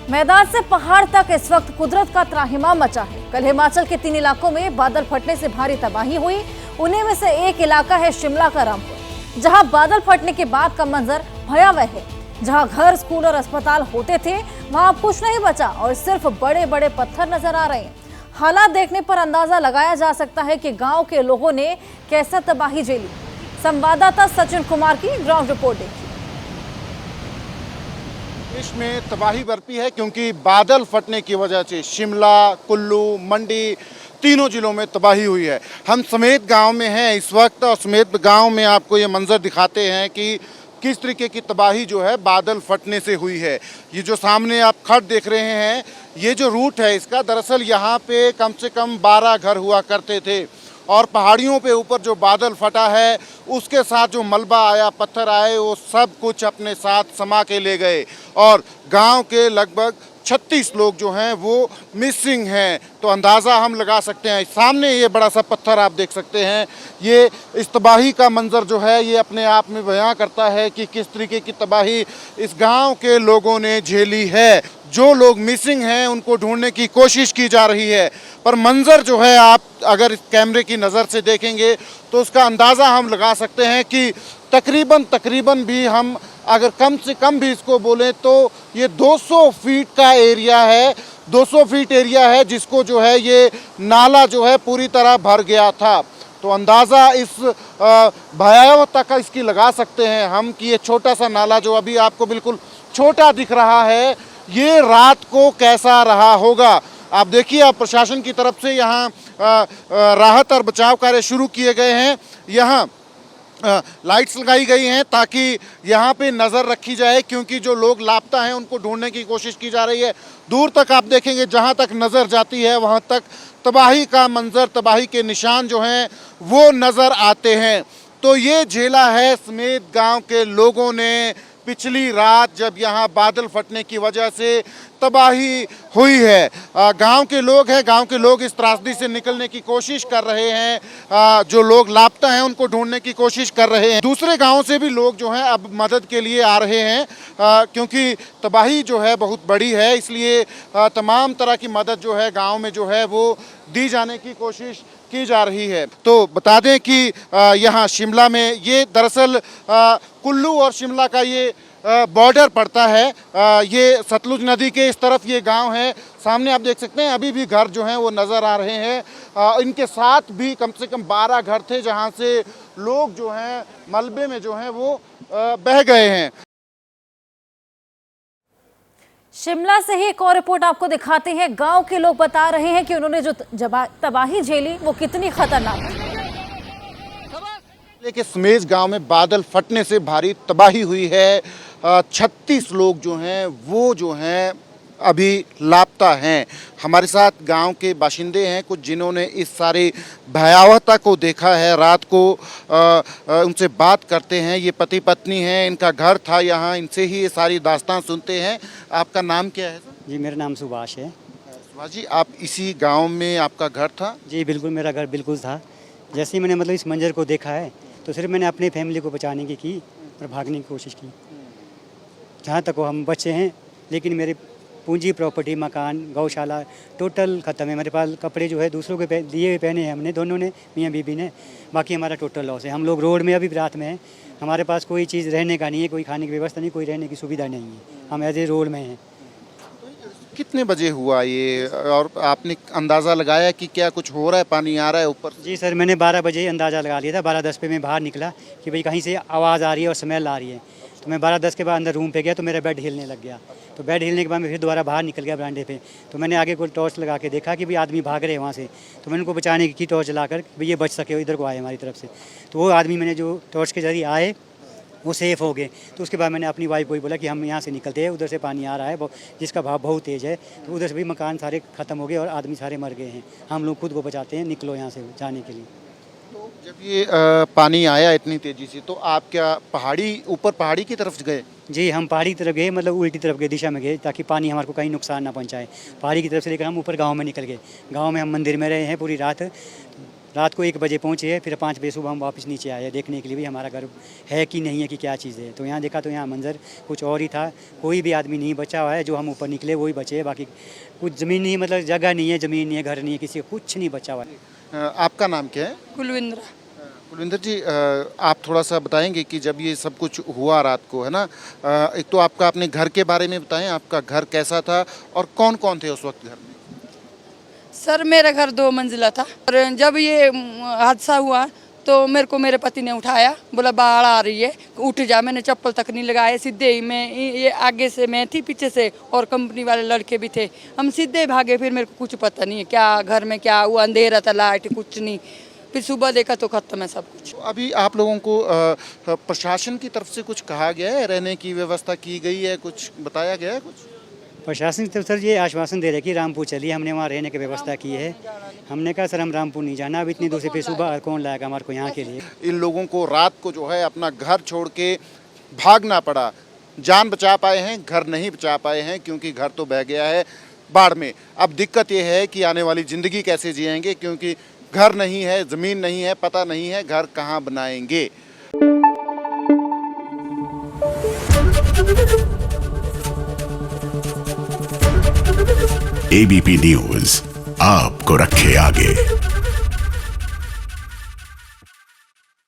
मैदान से पहाड़ तक इस वक्त कुदरत का त्राहिमाम मचा है। कल हिमाचल के 3 इलाकों में बादल फटने से भारी तबाही हुई। उन्हीं में से एक इलाका है शिमला का रामपुर, जहां बादल फटने के बाद का मंजर भयावह है। जहां घर, स्कूल और अस्पताल होते थे, वहां अब कुछ नहीं बचा और सिर्फ बड़े बड़े पत्थर नजर आ रहे हैं। हालात देखने पर अंदाजा लगाया जा सकता है कि गांव के लोगों ने कैसा तबाही झेली। संवाददाता सचिन कुमार की ग्राउंड रिपोर्ट देखिए। देश में तबाही बरपी है क्योंकि बादल फटने की वजह से शिमला, कुल्लू, मंडी तीनों जिलों में तबाही हुई है। हम समेत गांव में हैं इस वक्त और समेत गांव में आपको ये मंजर दिखाते हैं कि किस तरीके की तबाही जो है बादल फटने से हुई है। ये जो सामने आप खड्ड देख रहे हैं, ये जो रूट है इसका, दरअसल यहाँ पे कम से कम 12 घर हुआ करते थे और पहाड़ियों पे ऊपर जो बादल फटा है उसके साथ जो मलबा आया, पत्थर आए, वो सब कुछ अपने साथ समा के ले गए और गांव के लगभग 36 लोग जो हैं वो मिसिंग हैं। तो अंदाज़ा हम लगा सकते हैं। सामने ये बड़ा सा पत्थर आप देख सकते हैं। ये इस तबाही का मंजर जो है ये अपने आप में बयां करता है कि किस तरीके की तबाही इस गांव के लोगों ने झेली है। जो लोग मिसिंग हैं उनको ढूंढने की कोशिश की जा रही है, पर मंजर जो है आप अगर इस कैमरे की नज़र से देखेंगे तो उसका अंदाज़ा हम लगा सकते हैं कि तकरीबन भी हम अगर कम से कम भी इसको बोलें तो ये 200 फीट का एरिया है। 200 फीट एरिया है जिसको जो है ये नाला जो है पूरी तरह भर गया था। तो अंदाज़ा इस भयावहता का इसकी लगा सकते हैं हम कि ये छोटा सा नाला जो अभी आपको बिल्कुल छोटा दिख रहा है, ये रात को कैसा रहा होगा। आप देखिए, अब प्रशासन की तरफ से यहाँ राहत और बचाव कार्य शुरू किए गए हैं। यहाँ लाइट्स लगाई गई हैं ताकि यहाँ पे नज़र रखी जाए, क्योंकि जो लोग लापता हैं उनको ढूंढने की कोशिश की जा रही है। दूर तक आप देखेंगे, जहाँ तक नज़र जाती है वहाँ तक तबाही का मंजर, तबाही के निशान जो हैं वो नज़र आते हैं। तो ये झेला है समेत गांव के लोगों ने पिछली रात, जब यहाँ बादल फटने की वजह से तबाही हुई है। गांव के लोग हैं, गांव के लोग इस त्रासदी से निकलने की कोशिश कर रहे हैं। जो लोग लापता हैं उनको ढूंढने की कोशिश कर रहे हैं। दूसरे गांवों से भी लोग जो हैं अब मदद के लिए आ रहे हैं, क्योंकि तबाही जो है बहुत बड़ी है, इसलिए तमाम तरह की मदद जो है गांव में जो है वो दी जाने की कोशिश की जा रही है। तो बता दें कि यहाँ शिमला में ये दरअसल कुल्लू और शिमला का ये बॉर्डर पड़ता है। ये सतलुज नदी के इस तरफ ये गांव है। सामने आप देख सकते हैं अभी भी घर जो हैं वो नज़र आ रहे हैं। इनके साथ भी कम से कम 12 घर थे जहां से लोग जो हैं मलबे में जो हैं वो बह गए हैं। शिमला से ही एक और रिपोर्ट आपको दिखाते हैं। गांव के लोग बता रहे हैं कि उन्होंने जो तबाही झेली वो कितनी खतरनाक है। लेकिन समेत गांव में बादल फटने से भारी तबाही हुई है। 36 लोग जो हैं वो जो हैं अभी लापता हैं। हमारे साथ गांव के बाशिंदे हैं कुछ, जिन्होंने इस सारी भयावहता को देखा है। रात को उनसे बात करते हैं। ये पति पत्नी हैं, इनका घर था यहाँ, इनसे ही ये सारी दास्तान सुनते हैं। आपका नाम क्या है सर? जी, मेरा नाम सुभाष है। सुभाष जी, आप इसी गांव में आपका घर था? जी बिल्कुल, मेरा घर बिल्कुल था। जैसे ही मैंने मतलब इस मंजर को देखा है तो सिर्फ मैंने अपनी फैमिली को बचाने की और भागने की कोशिश की। जहाँ तक वो हम बचे हैं, लेकिन मेरे पूंजी, प्रॉपर्टी, मकान, गौशाला टोटल ख़त्म है। मेरे पास कपड़े जो है दूसरों के दिए हुए पहने हैं हमने दोनों ने, मियाँ बीबी ने। बाकी हमारा टोटल लॉस है। हम लोग रोड में अभी रात में हैं। हमारे पास कोई चीज़ रहने का नहीं है, कोई खाने की व्यवस्था नहीं, कोई रहने की सुविधा नहीं है। हम एज ए रोड में हैं। कितने बजे हुआ ये, और आपने अंदाज़ा लगाया कि क्या कुछ हो रहा है, पानी आ रहा है ऊपर? जी सर, मैंने 12 बजे अंदाज़ा लगा लिया था। 12:10 पे मैं बाहर निकला कि भाई कहीं से आवाज़ आ रही है और स्मेल आ रही है। तो मैं 12:10 के बाद अंदर रूम पे गया तो मेरा बेड हिलने लग गया। तो बेड हिलने के बाद मैं फिर दोबारा बाहर निकल गया बरामदे पे। तो मैंने आगे कोई टॉर्च लगा के देखा कि भाई आदमी भाग रहे हैं वहाँ से। तो मैंने उनको बचाने की टॉर्च लाकर भाई ये बच सके, इधर को आए हमारी तरफ से। तो वो आदमी मैंने जो टॉर्च के जरिए आए वो सेफ़ हो गए। तो उसके बाद मैंने अपनी वाइफ को ही बोला कि हम यहाँ से निकलते हैं, उधर से पानी आ रहा है जिसका भाव बहुत तेज़ है। तो उधर से भी मकान सारे ख़त्म हो गए और आदमी सारे मर गए हैं। हम लोग खुद को बचाते हैं, निकलो यहाँ से जाने के लिए। तो जब ये पानी आया इतनी तेज़ी से, तो आप क्या ऊपर पहाड़ी की तरफ गए? जी, हम पहाड़ी की तरफ गए, मतलब उल्टी तरफ गए, दिशा में गए, ताकि पानी हमारे को कहीं नुकसान ना पहुँचाए। पहाड़ी की तरफ से लेकर हम ऊपर गाँव में निकल गए। गाँव में हम मंदिर में रहे हैं पूरी रात। रात को 1 बजे पहुँचे हैं, फिर 5 बजे सुबह हम वापस नीचे आए देखने के लिए भी हमारा घर है कि नहीं है कि क्या चीज़ है। तो यहाँ देखा तो यहाँ मंजर कुछ और ही था, कोई भी आदमी नहीं बचा हुआ है। जो हम ऊपर निकले वही बचे हैं, बाकी कुछ ज़मीन नहीं, मतलब जगह नहीं है, ज़मीन नहीं है, घर नहीं है, किसी का कुछ नहीं बचा हुआ है। आपका नाम क्या है? कुलविंद्रा। कुलविंदर जी, आप थोड़ा सा बताएंगे कि जब ये सब कुछ हुआ रात को, है ना, एक तो आपका अपने घर के बारे में बताएं, आपका घर कैसा था और कौन कौन थे उस वक्त घर में? सर मेरा घर 2 मंजिला था और जब ये हादसा हुआ तो मेरे को मेरे पति ने उठाया, बोला बाढ़ आ रही है, उठ जा। मैंने चप्पल तक नहीं लगाए, सीधे ही मैं, ये आगे से मैं थी, पीछे से और कंपनी वाले लड़के भी थे, हम सीधे भागे। फिर मेरे को कुछ पता नहीं है क्या घर में क्या हुआ, अंधेरा था, लाइट कुछ नहीं। फिर सुबह देखा तो खत्म है सब कुछ। अभी आप लोगों को प्रशासन की तरफ से कुछ कहा गया है, रहने की व्यवस्था की गई है, कुछ बताया गया है कुछ? प्रशासन की तरफ सर ये आश्वासन दे रहे कि रामपुर चलिए, हमने वहाँ रहने की व्यवस्था की है। हमने कहा सर हम रामपुर नहीं जाना, अब इतनी दूर से फिर सुबह कौन लाएगा हमारे को यहाँ के लिए। इन लोगों को रात को जो है अपना घर छोड़ के भागना पड़ा। जान बचा पाए हैं, घर नहीं बचा पाए हैं, क्योंकि घर तो बह गया है बाढ़ में। अब दिक्कत ये है कि आने वाली ज़िंदगी कैसे जिएंगे, क्योंकि घर नहीं है, ज़मीन नहीं है, पता नहीं है घर कहाँ बनाएंगे। एबीपी न्यूज़ आपको रखे आगे।